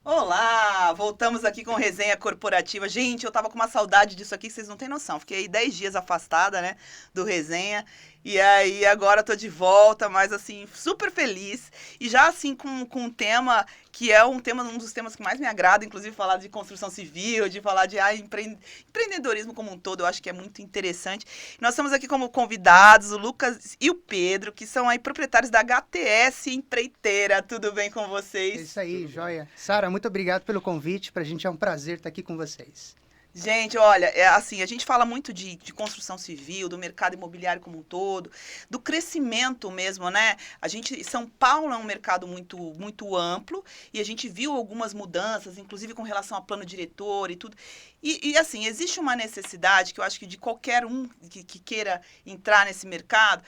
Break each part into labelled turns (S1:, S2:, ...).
S1: Olá! Voltamos aqui com resenha corporativa. Gente, eu tava com uma saudade disso aqui, que vocês não têm noção. Fiquei 10 dias afastada, né, do resenha. E aí agora tô de volta, mas assim, super feliz. E já assim com um tema que é um dos temas que mais me agrada, inclusive falar de construção civil, de falar de empreendedorismo como um todo, eu acho que é muito interessante. Nós estamos aqui como convidados o Lucas e o Pedro, que são aí proprietários da HTS Empreiteira. Tudo bem com
S2: É
S1: vocês?
S2: isso aí, joia. Sara, muito obrigado pelo convite. Pra gente é um prazer estar aqui com vocês.
S1: Gente, olha, é assim, a gente fala muito de construção civil, do mercado imobiliário como um todo, do crescimento mesmo, né? São Paulo é um mercado muito amplo e a gente viu algumas mudanças, inclusive com relação a plano diretor e tudo. Assim, existe uma necessidade que eu acho que de qualquer um que queira entrar nesse mercado,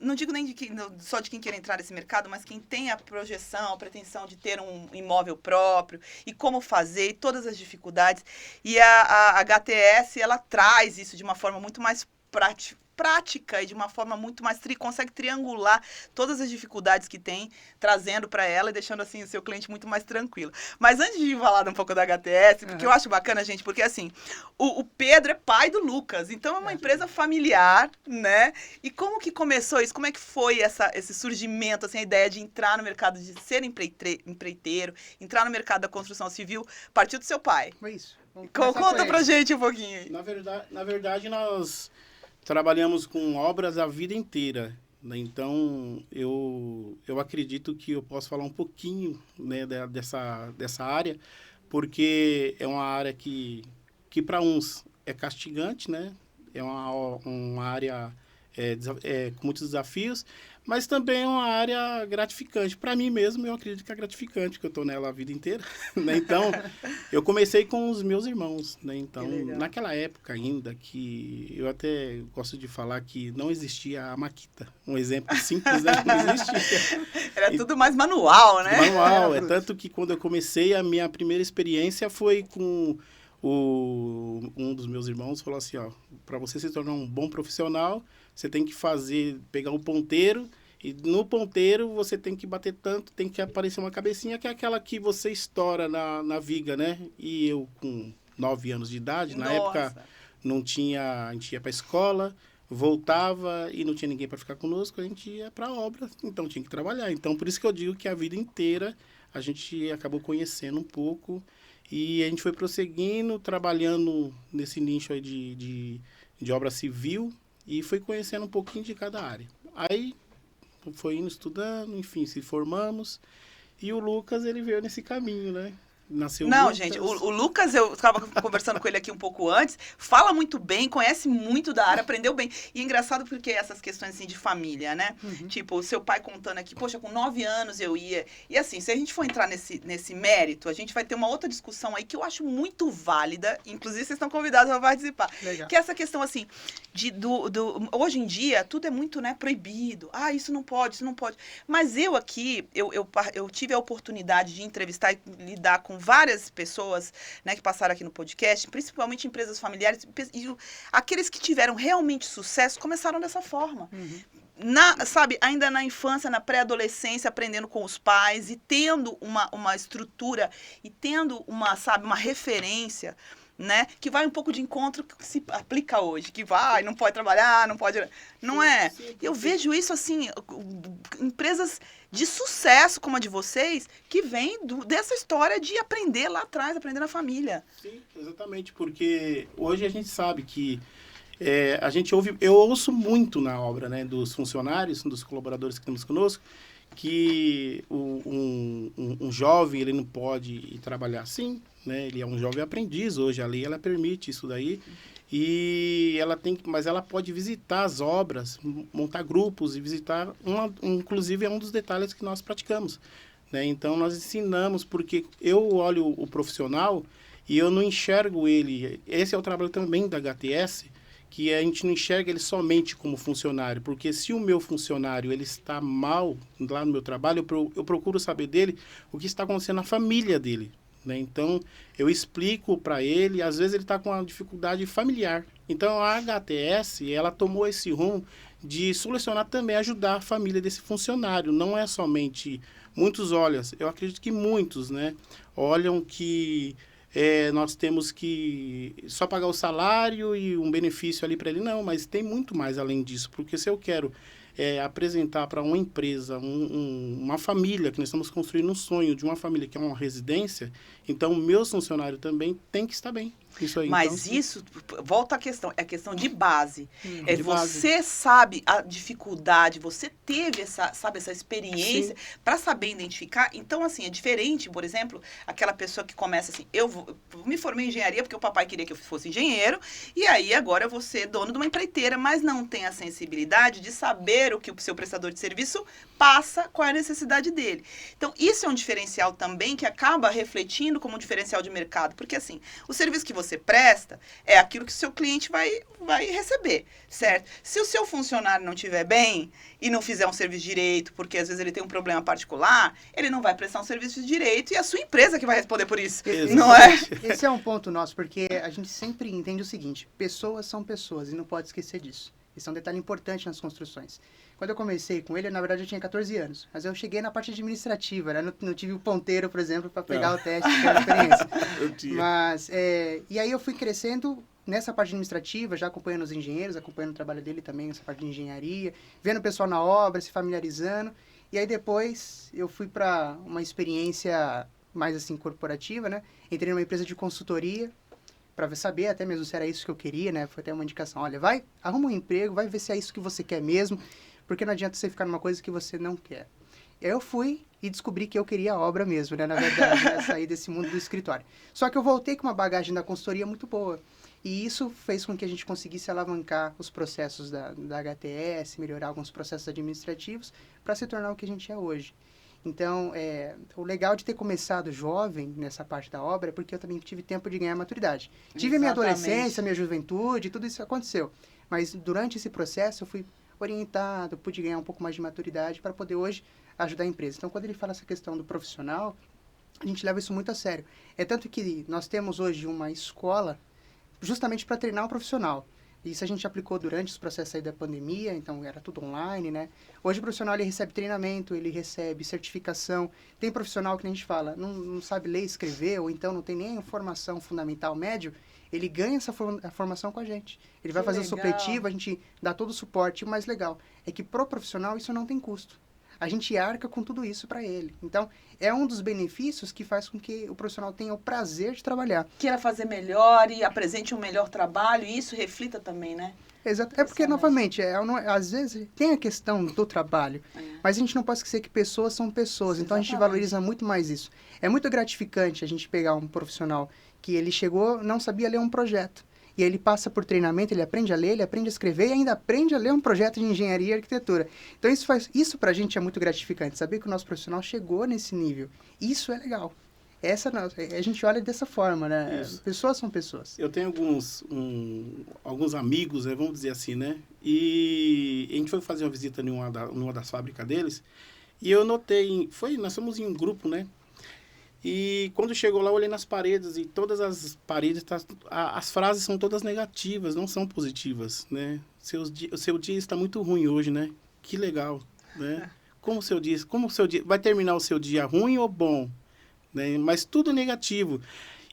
S1: não digo nem só de quem queira entrar nesse mercado, mas quem tem a projeção, a pretensão de ter um imóvel próprio e como fazer, e todas as dificuldades. E a HTS, ela traz isso de uma forma muito mais prática e de uma forma muito mais consegue triangular todas as dificuldades que tem, trazendo para ela e deixando assim o seu cliente muito mais tranquilo. Mas antes de falar um pouco da HTS, porque eu acho bacana, gente, porque assim, o Pedro é pai do Lucas, então é uma empresa familiar, né? E como que começou isso? Como é que foi esse surgimento, assim, a ideia de entrar no mercado de ser empreiteiro, entrar no mercado da construção civil, partiu do seu pai?
S2: Foi isso. Vamos começar por
S1: Conta pra
S2: aí.
S1: gente um pouquinho aí.
S3: Na verdade, nós trabalhamos com obras a vida inteira, né? Então, eu acredito que eu posso falar um pouquinho, né, dessa área, porque é uma área que para uns é castigante, né? É uma área com muitos desafios, mas também é uma área gratificante. Para mim mesmo, eu acredito que é gratificante, porque eu estou nela a vida inteira, né? Então, eu comecei com os meus irmãos, né? Então, naquela época ainda, que eu até gosto de falar que não existia a Maquita. Um exemplo simples, né? Não existia.
S1: Era tudo mais manual, né?
S3: Manual, é tanto que quando eu comecei, a minha primeira experiência foi com um dos meus irmãos, falou assim, ó, para você se tornar um bom profissional, você tem que pegar o ponteiro, e no ponteiro você tem que bater tanto, tem que aparecer uma cabecinha, que é aquela que você estoura na viga, né? E eu, com 9 anos de idade, na época não tinha, a gente ia para a escola, voltava e não tinha ninguém para ficar conosco, a gente ia para a obra, então tinha que trabalhar. Então, por isso que eu digo que a vida inteira a gente acabou conhecendo um pouco e a gente foi prosseguindo, trabalhando nesse nicho aí de obra civil e foi conhecendo um pouquinho de cada área. Aí foi indo estudando, enfim, se formamos. E o Lucas, ele veio nesse caminho, né? Nasceu
S1: Não,
S3: Lucas.
S1: gente, o Lucas, eu estava conversando com ele aqui um pouco antes, fala muito bem, conhece muito da área, aprendeu bem. E é engraçado porque essas questões assim de família, né? Tipo, o seu pai contando aqui, poxa, com 9 anos eu ia. E assim, se a gente for entrar nesse mérito, a gente vai ter uma outra discussão aí que eu acho muito válida, inclusive vocês estão convidados a participar.
S2: Legal.
S1: Que é essa questão assim, hoje em dia, tudo é muito, né, proibido. Ah, isso não pode, isso não pode. Mas eu aqui, eu tive a oportunidade de entrevistar e lidar com várias pessoas, né, que passaram aqui no podcast, principalmente empresas familiares, e aqueles que tiveram realmente sucesso começaram dessa forma. Sabe, ainda na infância, na pré-adolescência, aprendendo com os pais e tendo uma estrutura e tendo uma referência, né, que vai um pouco de encontro que se aplica hoje, que vai, não pode trabalhar, não pode... Não é? Eu vejo isso, assim, empresas de sucesso como a de vocês, que vem dessa história de aprender lá atrás, aprender na família.
S3: Sim, exatamente, porque hoje a gente sabe que a gente eu ouço muito na obra, né, dos funcionários, dos colaboradores que temos conosco, que um jovem, ele não pode ir trabalhar assim, né? Ele é um jovem aprendiz hoje, a lei ela permite isso daí, e mas ela pode visitar as obras, montar grupos e visitar, inclusive é um dos detalhes que nós praticamos, né? Então nós ensinamos, porque eu olho o profissional e eu não enxergo ele, esse é o trabalho também da HTS, que a gente não enxerga ele somente como funcionário, porque se o meu funcionário ele está mal lá no meu trabalho, eu procuro saber dele o que está acontecendo na família dele, né? Então, eu explico para ele, às vezes ele está com uma dificuldade familiar, Então, a HTS, ela tomou esse rumo de solucionar também, ajudar a família desse funcionário. Não é somente... Muitos olham, eu acredito que muitos, né? Olham que nós temos que só pagar o salário e um benefício ali para ele. Não, mas tem muito mais além disso. Porque se eu quero apresentar para uma empresa, uma família, que nós estamos construindo um sonho de uma família que é uma residência, então meus funcionários também têm que estar bem. Isso aí,
S1: Mas
S3: então,
S1: isso, volta à questão, é questão de base.
S3: de base.
S1: Você sabe a dificuldade, você teve essa experiência para saber identificar. Então, assim, é diferente, por exemplo, aquela pessoa que começa assim, eu me formei em engenharia porque o papai queria que eu fosse engenheiro, e aí agora eu vou ser dono de uma empreiteira, mas não tem a sensibilidade de saber o que o seu prestador de serviço passa, qual é a necessidade dele. Então, isso é um diferencial também que acaba refletindo como um diferencial de mercado, porque assim, o serviço que você presta é aquilo que o seu cliente vai receber, certo? Se o seu funcionário não estiver bem e não fizer um serviço direito, porque às vezes ele tem um problema particular, ele não vai prestar um serviço de direito e é a sua empresa que vai responder por isso, não é?
S2: Esse é um ponto nosso, porque a gente sempre entende o seguinte, pessoas são pessoas e não pode esquecer disso. Isso é um detalhe importante nas construções. Quando eu comecei com ele, na verdade eu tinha 14 anos, mas eu cheguei na parte administrativa, né? Não tive o ponteiro, por exemplo, para pegar o teste, pela experiência.
S3: Eu tinha.
S2: Mas, e aí eu fui crescendo nessa parte administrativa, já acompanhando os engenheiros, acompanhando o trabalho dele também, nessa parte de engenharia, vendo o pessoal na obra, se familiarizando. E aí depois eu fui para uma experiência mais assim corporativa, né? Entrei numa empresa de consultoria, para saber até mesmo se era isso que eu queria, né? Foi até uma indicação, olha, vai, arruma um emprego, vai ver se é isso que você quer mesmo, porque não adianta você ficar numa coisa que você não quer. Eu fui e descobri que eu queria a obra mesmo, né? Na verdade, né? Sair desse mundo do escritório. Só que eu voltei com uma bagagem da consultoria muito boa. E isso fez com que a gente conseguisse alavancar os processos da HTS, melhorar alguns processos administrativos, para se tornar o que a gente é hoje. Então, o legal de ter começado jovem nessa parte da obra é porque eu também tive tempo de ganhar maturidade. Tive a minha adolescência, minha juventude, tudo isso aconteceu. Mas durante esse processo eu fui orientado, pude ganhar um pouco mais de maturidade para poder hoje ajudar a empresa. Então, quando ele fala essa questão do profissional, a gente leva isso muito a sério. É tanto que nós temos hoje uma escola justamente para treinar o profissional. Isso a gente aplicou durante os processos aí da pandemia, então era tudo online, né? Hoje o profissional ele recebe treinamento, ele recebe certificação. Tem profissional que a gente fala, não sabe ler e escrever, ou então não tem nem formação fundamental médio, ele ganha essa formação com a gente. Ele vai fazer o supletivo, a gente dá todo o suporte. E o mais legal é que pro profissional isso não tem custo. A gente arca com tudo isso para ele. Então, é um dos benefícios que faz com que o profissional tenha o prazer de trabalhar.
S1: Queira fazer melhor e apresente um melhor trabalho, e isso reflita também, né?
S2: Exato. É porque, novamente, às vezes tem a questão do trabalho, mas a gente não pode esquecer que pessoas são pessoas, então a gente valoriza muito mais isso. É muito gratificante a gente pegar um profissional que ele chegou, não sabia ler um projeto. E aí ele passa por treinamento, ele aprende a ler, ele aprende a escrever e ainda aprende a ler um projeto de engenharia e arquitetura. Então isso pra gente é muito gratificante, saber que o nosso profissional chegou nesse nível. Isso é legal. A gente olha dessa forma, né? Isso. Pessoas são pessoas.
S3: Eu tenho alguns amigos, vamos dizer assim, né? E a gente foi fazer uma visita em uma das fábricas deles e eu notei, nós somos em um grupo, né? E quando chegou lá, eu olhei nas paredes e todas as paredes, as frases são todas negativas, não são positivas, né? O seu dia está muito ruim hoje, né? Que legal, né? Como o seu dia, vai terminar o seu dia ruim ou bom, né? Mas tudo negativo.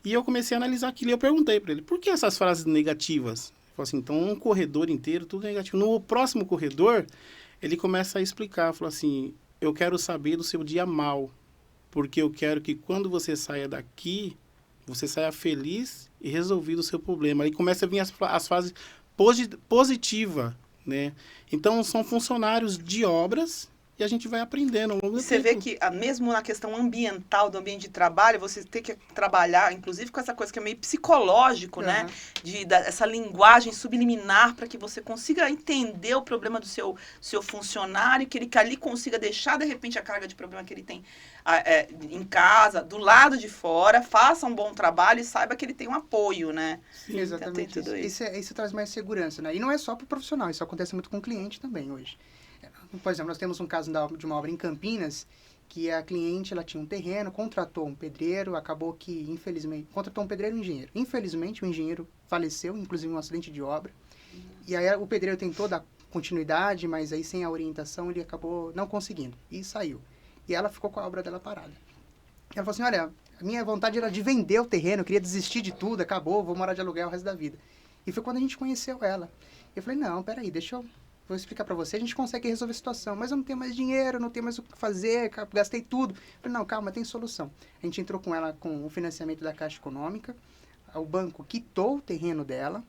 S3: E eu comecei a analisar aquilo e eu perguntei para ele, por que essas frases negativas? Ele falou assim, então um corredor inteiro, tudo negativo. No próximo corredor, ele começa a explicar, falou assim, eu quero saber do seu dia mal. Porque eu quero que quando você saia daqui, você saia feliz e resolvido o seu problema. Aí começa a vir as fases positivas, né? Então, são funcionários de obras e a gente vai aprendendo ao longo do tempo.
S1: Você vê que, mesmo na questão ambiental, do ambiente de trabalho, você tem que trabalhar, inclusive com essa coisa que é meio psicológico, né? Essa linguagem subliminar para que você consiga entender o problema do seu funcionário, que ele ali consiga deixar, de repente, a carga de problema que ele tem em casa, do lado de fora, faça um bom trabalho e saiba que ele tem um apoio, né?
S2: Sim, exatamente. Então, isso traz mais segurança, né? E não é só para o profissional, isso acontece muito com o cliente também hoje. Por exemplo, nós temos um caso de uma obra em Campinas que a cliente, ela tinha um terreno, contratou um pedreiro, acabou que, infelizmente, contratou um pedreiro e um engenheiro. Infelizmente, o engenheiro faleceu, inclusive em um acidente de obra. E aí o pedreiro tentou dar continuidade, mas aí sem a orientação ele acabou não conseguindo. E saiu. E ela ficou com a obra dela parada. Ela falou assim, olha, a minha vontade era de vender o terreno, eu queria desistir de tudo, acabou, vou morar de aluguel o resto da vida. E foi quando a gente conheceu ela. Eu falei, não, peraí, vou explicar pra você, a gente consegue resolver a situação, mas eu não tenho mais dinheiro, não tenho mais o que fazer, gastei tudo. Eu falei, não, calma, tem solução. A gente entrou com ela com o financiamento da Caixa Econômica, o banco quitou o terreno dela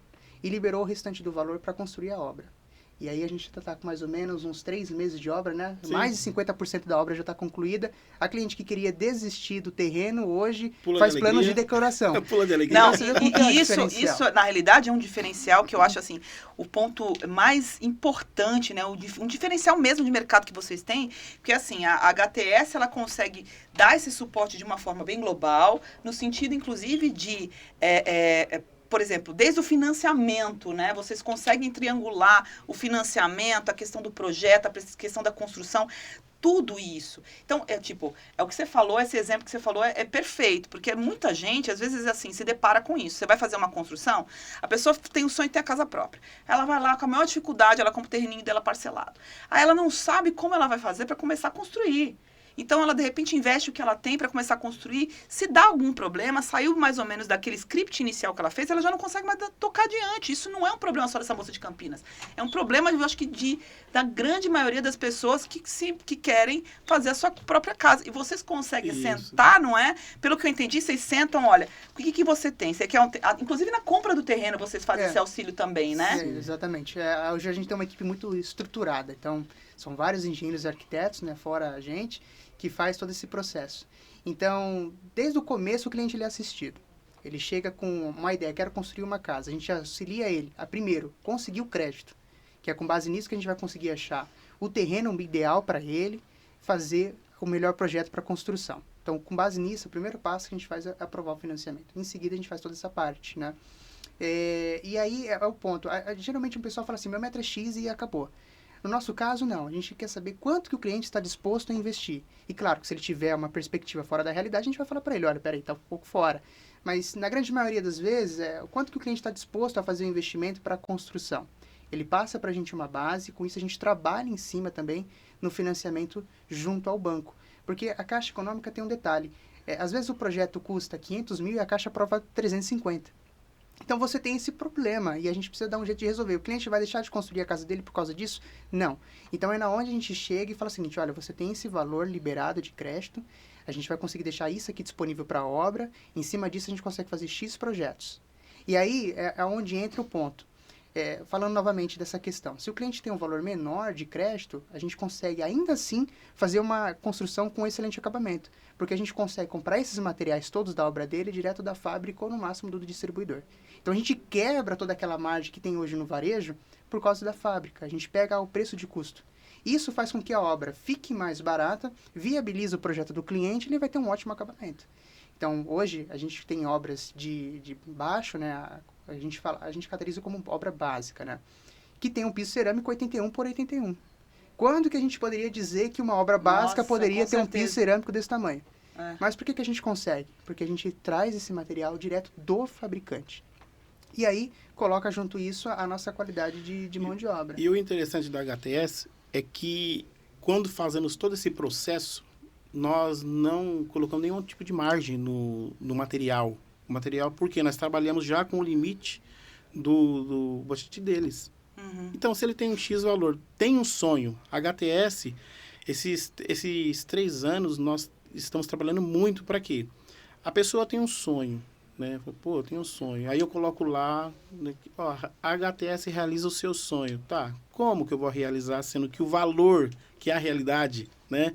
S2: e liberou o restante do valor para construir a obra. E aí a gente está com mais ou menos uns 3 meses de obra, né?
S3: Sim.
S2: Mais de 50% da obra já está concluída. A cliente que queria desistir do terreno, hoje
S3: Pula
S2: faz
S3: de
S2: planos de
S3: alegria.
S2: decoração.
S3: Pula de alegria.
S1: Não,
S2: Você vê como que é o
S1: isso,
S2: diferencial.
S1: na realidade, é um diferencial que eu acho, assim, o ponto mais importante, né? Um diferencial mesmo de mercado que vocês têm, porque, assim, a HTS, ela consegue dar esse suporte de uma forma bem global, no sentido, inclusive, de... por exemplo, desde o financiamento, né? Vocês conseguem triangular o financiamento, a questão do projeto, a questão da construção, tudo isso. Então, é o que você falou, esse exemplo que você falou é perfeito, porque muita gente, às vezes, assim, se depara com isso. Você vai fazer uma construção, a pessoa tem o sonho de ter a casa própria. Ela vai lá, com a maior dificuldade, ela compra o terreninho dela parcelado. Aí ela não sabe como ela vai fazer para começar a construir. Então, ela, de repente, investe o que ela tem para começar a construir. Se dá algum problema, saiu mais ou menos daquele script inicial que ela fez, ela já não consegue mais tocar adiante. Isso não é um problema só dessa moça de Campinas. É um problema, eu acho que da grande maioria das pessoas que querem fazer a sua própria casa. E vocês conseguem sentar, não é? Pelo que eu entendi, vocês sentam, olha, o que você tem? Você quer inclusive, na compra do terreno, vocês fazem esse auxílio também, né?
S2: Sim, exatamente. Hoje a gente tem uma equipe muito estruturada. Então, são vários engenheiros e arquitetos, né, fora a gente, que faz todo esse processo. Então, desde o começo, o cliente ele é assistido. Ele chega com uma ideia, quero construir uma casa. A gente auxilia ele a, primeiro, conseguir o crédito, que é com base nisso que a gente vai conseguir achar o terreno ideal para ele, fazer o melhor projeto para construção. Então, com base nisso, o primeiro passo que a gente faz é aprovar o financiamento. Em seguida, a gente faz toda essa parte, né? E aí é o ponto. Geralmente, o pessoal fala assim, meu metro é X e acabou. No nosso caso, não. A gente quer saber quanto que o cliente está disposto a investir. E claro, que se ele tiver uma perspectiva fora da realidade, a gente vai falar para ele, olha, peraí, está um pouco fora. Mas, na grande maioria das vezes, o quanto que o cliente está disposto a fazer o investimento para a construção. Ele passa para a gente uma base, com isso a gente trabalha em cima também no financiamento junto ao banco. Porque a Caixa Econômica tem um detalhe. Às vezes o projeto custa 500 mil e a Caixa aprova 350. Então, você tem esse problema e a gente precisa dar um jeito de resolver. O cliente vai deixar de construir a casa dele por causa disso? Não. Então, é na onde a gente chega e fala o seguinte, olha, você tem esse valor liberado de crédito, a gente vai conseguir deixar isso aqui disponível para a obra, em cima disso a gente consegue fazer X projetos. E aí é onde entra o ponto. Falando novamente dessa questão, se o cliente tem um valor menor de crédito, a gente consegue ainda assim fazer uma construção com excelente acabamento, porque a gente consegue comprar esses materiais todos da obra dele direto da fábrica ou no máximo do distribuidor. Então a gente quebra toda aquela margem que tem hoje no varejo por causa da fábrica, a gente pega o preço de custo. Isso faz com que a obra fique mais barata, viabiliza o projeto do cliente e ele vai ter um ótimo acabamento. Então hoje a gente tem obras de baixo, né? A gente caracteriza como obra básica, né? Que tem um piso cerâmico 81 por 81. Quando que a gente poderia dizer que uma obra básica poderia ter um piso cerâmico desse tamanho? Mas por que a gente consegue? Porque a gente traz esse material direto do fabricante. E aí, coloca junto isso a nossa qualidade de mão de obra.
S3: E o interessante da HTS é que, quando fazemos todo esse processo, nós não colocamos nenhum tipo de margem no material. O material, porque nós trabalhamos já com o limite do budget deles. Uhum. Então, se ele tem um X valor, tem um sonho, HTS, esses 3 anos, nós estamos trabalhando muito para quê? A pessoa tem um sonho, né? Pô, eu tenho um sonho. Aí eu coloco lá, ó, a HTS realiza o seu sonho. Tá, como que eu vou realizar, sendo que o valor, que é a realidade, né?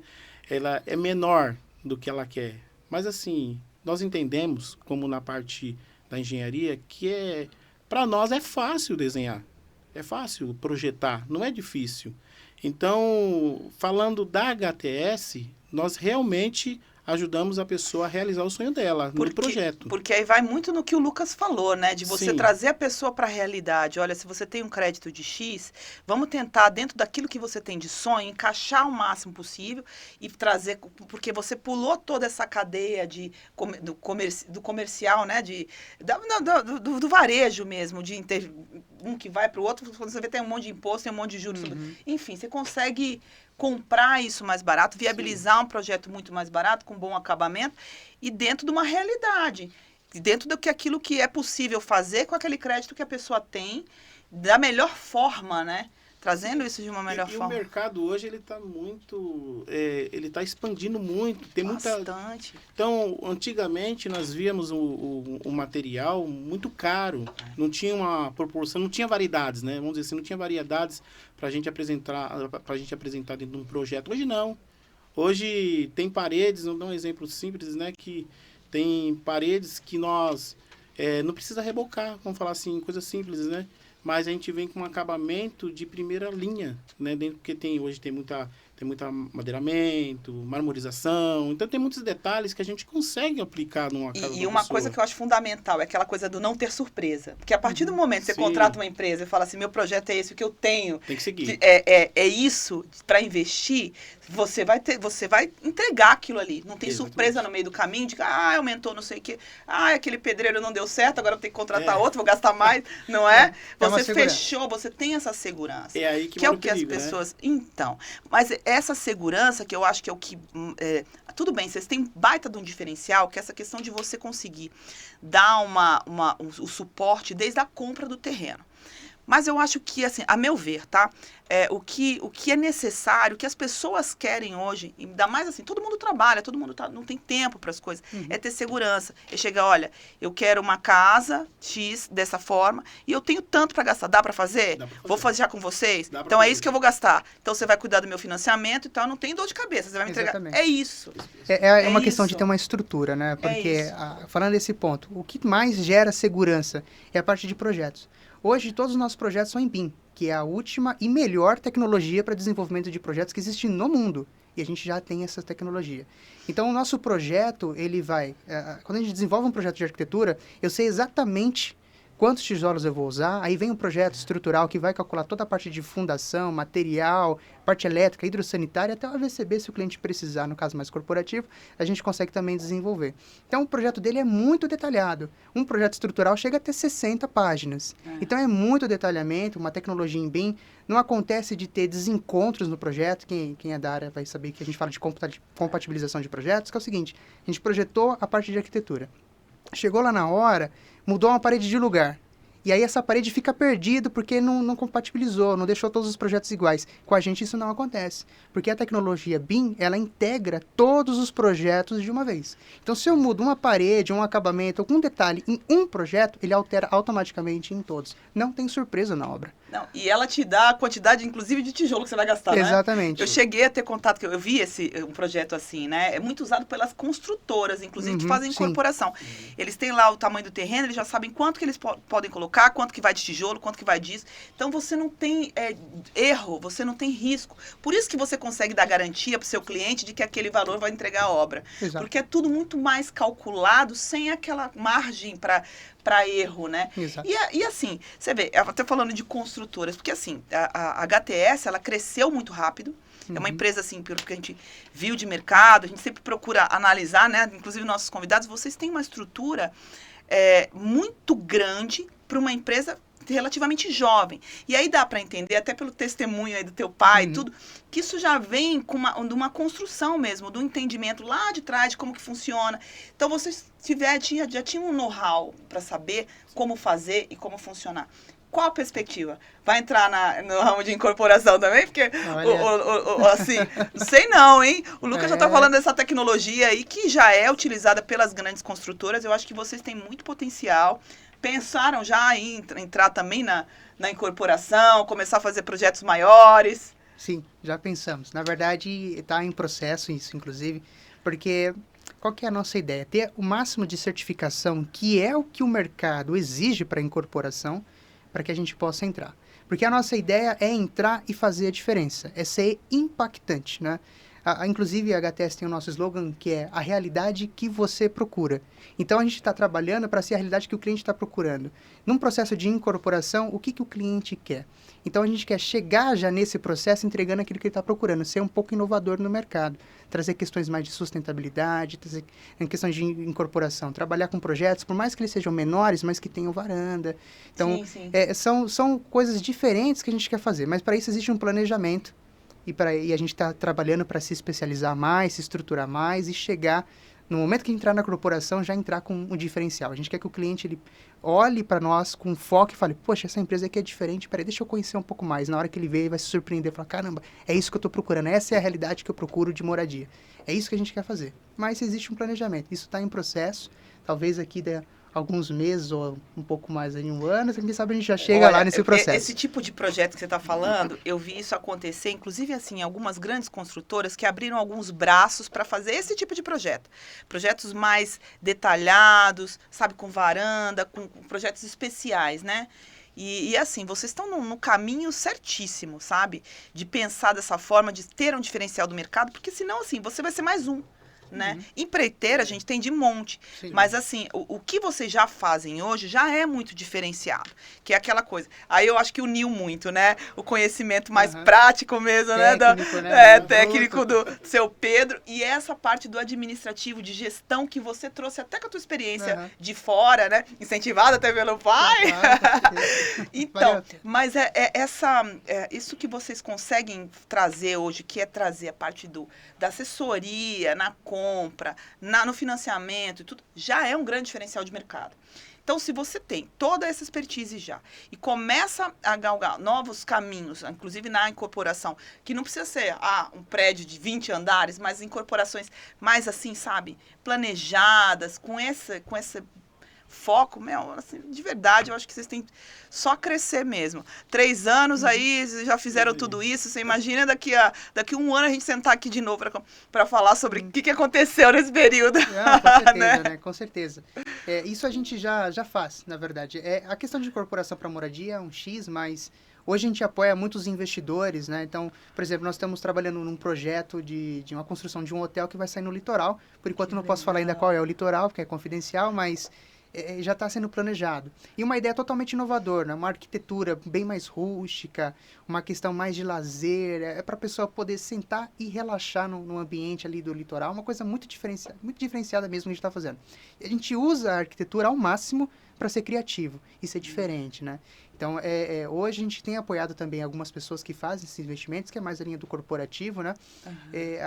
S3: Ela é menor do que ela quer. Mas assim, nós entendemos, como na parte da engenharia, que para nós é fácil desenhar. É fácil projetar, não é difícil. Então, falando da HTS, nós realmente ajudamos a pessoa a realizar o sonho dela no projeto.
S1: Porque aí vai muito no que o Lucas falou, né? De você trazer a pessoa para a realidade. Olha, se você tem um crédito de X, vamos tentar, dentro daquilo que você tem de sonho, encaixar o máximo possível e trazer... Porque você pulou toda essa cadeia do comercial, né? Do varejo mesmo, de um que vai para o outro. Quando você vê, tem um monte de imposto, tem um monte de juros. Enfim, você consegue comprar isso mais barato, viabilizar um projeto muito mais barato, com bom acabamento, e dentro de uma realidade, dentro aquilo que é possível fazer com aquele crédito que a pessoa tem, da melhor forma, né? Trazendo isso de uma melhor forma.
S3: E o mercado hoje, ele está muito... ele está expandindo muito. Tem
S1: Bastante.
S3: Então, antigamente, nós víamos o material muito caro. Não tinha uma proporção, não tinha variedades, né? Vamos dizer assim, não tinha variedades para a gente apresentar dentro de um projeto. Hoje, não. Hoje, tem paredes, vou dar um exemplo simples, né? Que tem paredes que nós... não precisa rebocar, vamos falar assim, coisa simples, né? Mas a gente vem com um acabamento de primeira linha, né? Porque hoje tem muita madeiramento, marmorização, então tem muitos detalhes que a gente consegue aplicar numa casa
S1: E uma coisa que eu acho fundamental é aquela coisa do não ter surpresa. Porque a partir do momento que você contrata uma empresa e fala assim, meu projeto é esse, o que eu tenho...
S3: Tem que seguir.
S1: É isso, para investir, você vai entregar aquilo ali. Não tem surpresa no meio do caminho, de que aumentou não sei o quê, aquele pedreiro não deu certo, agora eu tenho que contratar outro, vou gastar mais, não é? Você fechou, você tem essa segurança.
S3: É aí que
S1: é o que as pessoas... Né? Então, mas essa segurança, que eu acho que é o que... tudo bem, vocês têm baita de um diferencial, que é essa questão de você conseguir dar o suporte desde a compra do terreno. Mas eu acho que, assim, a meu ver, tá? O que é necessário, o que as pessoas querem hoje, ainda mais assim, todo mundo trabalha, todo mundo não tem tempo para as coisas, é ter segurança. É chegar, olha, eu quero uma casa X dessa forma e eu tenho tanto para gastar. Dá para fazer? Vou fazer já com vocês? Então é isso que eu vou gastar. Então você vai cuidar do meu financiamento, então eu não tenho dor de cabeça, você vai me entregar. É isso.
S2: É uma questão de ter uma estrutura, né? Porque, falando desse ponto, o que mais gera segurança é a parte de projetos. Hoje, todos os nossos projetos são em BIM, que é a última e melhor tecnologia para desenvolvimento de projetos que existe no mundo. E a gente já tem essa tecnologia. Então, o nosso projeto, ele vai... quando a gente desenvolve um projeto de arquitetura, eu sei exatamente quantos tijolos eu vou usar. Aí vem um projeto estrutural que vai calcular toda a parte de fundação, material, parte elétrica, hidrossanitária, até o AVCB, se o cliente precisar, no caso mais corporativo, a gente consegue também desenvolver. Então, o projeto dele é muito detalhado. Um projeto estrutural chega a ter 60 páginas. Então, é muito detalhamento, uma tecnologia em BIM. Não acontece de ter desencontros no projeto. Quem é da área vai saber que a gente fala de compatibilização de projetos, que é o seguinte, a gente projetou a parte de arquitetura. Chegou lá na hora, mudou uma parede de lugar. E aí essa parede fica perdida porque não compatibilizou, não deixou todos os projetos iguais. Com a gente isso não acontece. Porque a tecnologia BIM, ela integra todos os projetos de uma vez. Então, se eu mudo uma parede, um acabamento, algum detalhe em um projeto, ele altera automaticamente em todos. Não tem surpresa na obra.
S1: Não, e ela te dá a quantidade, inclusive, de tijolo que você vai gastar,
S2: Exatamente.
S1: Né? Eu cheguei a ter contato, eu vi um projeto assim, né? É muito usado pelas construtoras, inclusive, que fazem incorporação. Eles têm lá o tamanho do terreno, eles já sabem quanto que eles podem colocar, quanto que vai de tijolo, quanto que vai disso. Então, você não tem erro, você não tem risco. Por isso que você consegue dar garantia para o seu cliente de que aquele valor vai entregar a obra.
S2: Exato.
S1: Porque é tudo muito mais calculado, sem aquela margem para erro, né?
S2: Exato.
S1: E assim, você vê, eu até falando de construtoras, porque assim, a HTS, ela cresceu muito rápido, é uma empresa assim, pelo que a gente viu de mercado, a gente sempre procura analisar, né? Inclusive nossos convidados, vocês têm uma estrutura muito grande para uma empresa relativamente jovem. E aí dá para entender, até pelo testemunho aí do teu pai, tudo, que isso já vem de uma construção mesmo, do entendimento lá de trás de como que funciona. Então, vocês já tinham um know-how para saber como fazer e como funcionar. Qual a perspectiva? Vai entrar no ramo de incorporação também? Porque, assim, não sei não, hein? O Lucas já está falando dessa tecnologia aí que já é utilizada pelas grandes construtoras. Eu acho que vocês têm muito potencial. Pensaram já em entrar também na incorporação, começar a fazer projetos maiores?
S2: Sim, já pensamos. Na verdade, está em processo isso, inclusive, porque qual que é a nossa ideia? Ter o máximo de certificação, que é o que o mercado exige para a incorporação, para que a gente possa entrar. Porque a nossa ideia é entrar e fazer a diferença, é ser impactante, né? Inclusive, a HTS tem o nosso slogan, que é a realidade que você procura. Então, a gente está trabalhando para ser a realidade que o cliente está procurando. Num processo de incorporação, o que o cliente quer? Então, a gente quer chegar já nesse processo entregando aquilo que ele está procurando, ser um pouco inovador no mercado, trazer questões mais de sustentabilidade, trazer questões de incorporação, trabalhar com projetos, por mais que eles sejam menores, mas que tenham varanda. Então, são coisas diferentes que a gente quer fazer, mas para isso existe um planejamento. E a gente está trabalhando para se especializar mais, se estruturar mais e chegar, no momento que entrar na corporação, já entrar com um diferencial. A gente quer que o cliente ele olhe para nós com foco e fale, poxa, essa empresa aqui é diferente, peraí, deixa eu conhecer um pouco mais. Na hora que ele vê, ele vai se surpreender, falar, caramba, é isso que eu estou procurando, essa é a realidade que eu procuro de moradia. É isso que a gente quer fazer. Mas existe um planejamento, isso está em processo, talvez aqui alguns meses ou um pouco mais de um ano, quem sabe a gente já chega lá nesse processo.
S1: Esse tipo de projeto que você está falando, eu vi isso acontecer, inclusive assim, algumas grandes construtoras que abriram alguns braços para fazer esse tipo de projeto. Projetos mais detalhados, sabe, com varanda, com projetos especiais, né? E assim, vocês estão no caminho certíssimo, sabe? De pensar dessa forma, de ter um diferencial do mercado, porque senão, assim, você vai ser mais um. Né? Empreiteira a gente tem de monte, sim, mas assim, o que vocês já fazem hoje já é muito diferenciado, que é aquela coisa, aí eu acho que uniu muito, né, o conhecimento mais prático mesmo, técnico, técnico do seu Pedro, e essa parte do administrativo, de gestão que você trouxe até com a tua experiência de fora, né, incentivada até pelo pai, então, mas isso que vocês conseguem trazer hoje, que é trazer a parte da assessoria, na compra, no financiamento e tudo, já é um grande diferencial de mercado. Então, se você tem toda essa expertise já e começa a galgar novos caminhos, inclusive na incorporação, que não precisa ser um prédio de 20 andares, mas incorporações mais assim, sabe, planejadas, com esse foco, assim, de verdade, eu acho que vocês têm só crescer mesmo. 3 anos aí, já fizeram tudo isso, você imagina daqui a um ano a gente sentar aqui de novo para falar sobre o que aconteceu nesse período.
S2: Com certeza, né? Com certeza. Isso a gente já faz, na verdade. A questão de incorporação para moradia é um X, mas hoje a gente apoia muitos investidores, né? Então, por exemplo, nós estamos trabalhando num projeto de uma construção de um hotel que vai sair no litoral. Por enquanto não posso falar ainda qual é o litoral, porque é confidencial, mas já está sendo planejado. E uma ideia totalmente inovadora, né? Uma arquitetura bem mais rústica, uma questão mais de lazer, para a pessoa poder sentar e relaxar no ambiente ali do litoral, uma coisa muito diferenciada mesmo que a gente está fazendo. E a gente usa a arquitetura ao máximo para ser criativo e ser diferente, né? Então, hoje a gente tem apoiado também algumas pessoas que fazem esses investimentos, que é mais a linha do corporativo, né?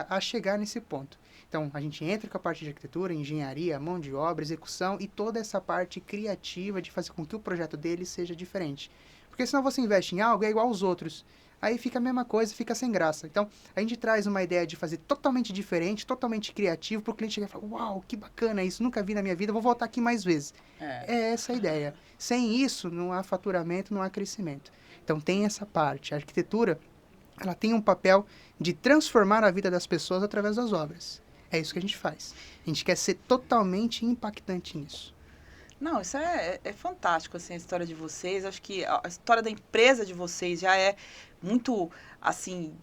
S2: A chegar nesse ponto. Então, a gente entra com a parte de arquitetura, engenharia, mão de obra, execução e toda essa parte criativa de fazer com que o projeto dele seja diferente. Porque senão você investe em algo é igual aos outros. Aí fica a mesma coisa, fica sem graça. Então, a gente traz uma ideia de fazer totalmente diferente, totalmente criativo, para o cliente chegar e falar, uau, que bacana isso, nunca vi na minha vida, vou voltar aqui mais vezes. É essa a ideia. Sem isso, não há faturamento, não há crescimento. Então, tem essa parte. A arquitetura, ela tem um papel de transformar a vida das pessoas através das obras. É isso que a gente faz. A gente quer ser totalmente impactante nisso.
S1: Não, isso é fantástico, assim, a história de vocês. Acho que a história da empresa de vocês já é muito, assim,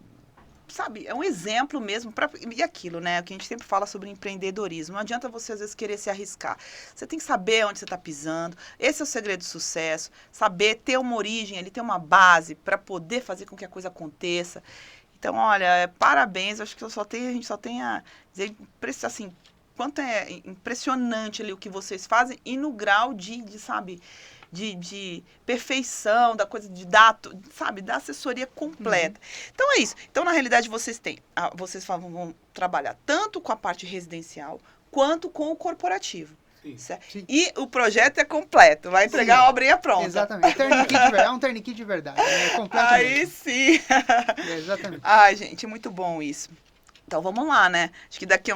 S1: sabe, é um exemplo mesmo. E aquilo, né, o que a gente sempre fala sobre empreendedorismo. Não adianta você, às vezes, querer se arriscar. Você tem que saber onde você está pisando. Esse é o segredo do sucesso. Saber ter uma origem, ter uma base para poder fazer com que a coisa aconteça. Então, olha, parabéns. Acho que a gente só tem a dizer, assim, quanto é impressionante ali o que vocês fazem e no grau de perfeição, da coisa de dar, sabe, da assessoria completa. Então é isso. Então, na realidade, vocês vão trabalhar tanto com a parte residencial quanto com o corporativo. Sim. E o projeto é completo, vai entregar a obrinha pronta.
S2: Exatamente. É um turnkey de verdade. Completamente.
S1: Aí sim.
S2: Exatamente.
S1: Ai, gente, muito bom isso. Então vamos lá, né? Acho que daqui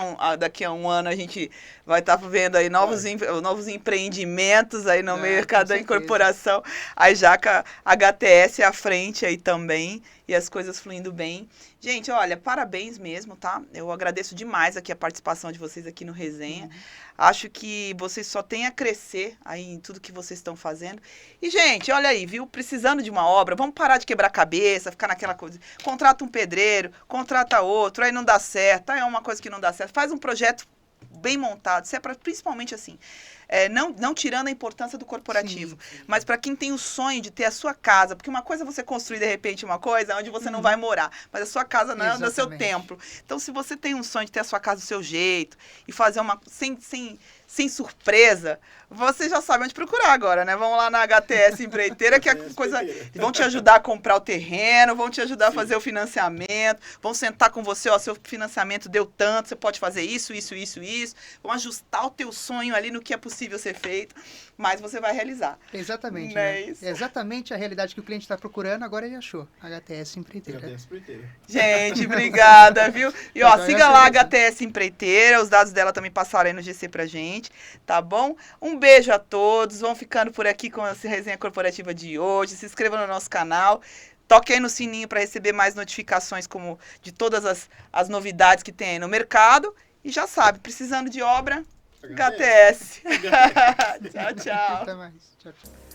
S1: a um ano a gente vai estar vendo aí novos empreendimentos aí no mercado da incorporação. Aí já com a HTS à frente aí também. e as coisas fluindo bem. Gente, olha, parabéns mesmo, tá? Eu agradeço demais aqui a participação de vocês aqui no Resenha. Acho que vocês só têm a crescer aí em tudo que vocês estão fazendo. E, gente, olha aí, viu? Precisando de uma obra, vamos parar de quebrar a cabeça, ficar naquela coisa. Contrata um pedreiro, contrata outro, aí não dá certo, aí é uma coisa que não dá certo. Faz um projeto bem montado, se é pra, principalmente assim, não tirando a importância do corporativo,
S2: Sim.
S1: mas para quem tem o sonho de ter a sua casa, porque uma coisa é você construir de repente uma coisa onde você não vai morar, mas a sua casa não é o seu
S2: Exatamente.
S1: templo. Então, se você tem um sonho de ter a sua casa do seu jeito e fazer uma sem surpresa, você já sabe onde procurar agora, né? Vamos lá na HTS Empreiteira, que é coisa. Vão te ajudar a comprar o terreno, vão te ajudar a fazer o financiamento, vão sentar com você, ó, seu financiamento deu tanto, você pode fazer isso, isso, isso, isso. Vão ajustar o teu sonho ali no que é possível ser feito, mas você vai realizar.
S2: Exatamente,
S1: Não é
S2: né?
S1: isso?
S2: É exatamente a realidade que o cliente está procurando, agora ele achou. HTS Empreiteira.
S3: HTS Empreiteira.
S1: Gente, obrigada, viu? E ó,
S2: Eu
S1: siga lá a
S2: agradeço.
S1: HTS Empreiteira, os dados dela também passaram aí no GC pra gente, tá bom? Um beijo a todos, vão ficando por aqui com essa resenha corporativa de hoje, se inscreva no nosso canal, toque aí no sininho para receber mais notificações como de todas as novidades que tem aí no mercado, e já sabe, precisando de obra, HTS. Tchau, tchau.
S2: Até mais. Tchau, tchau.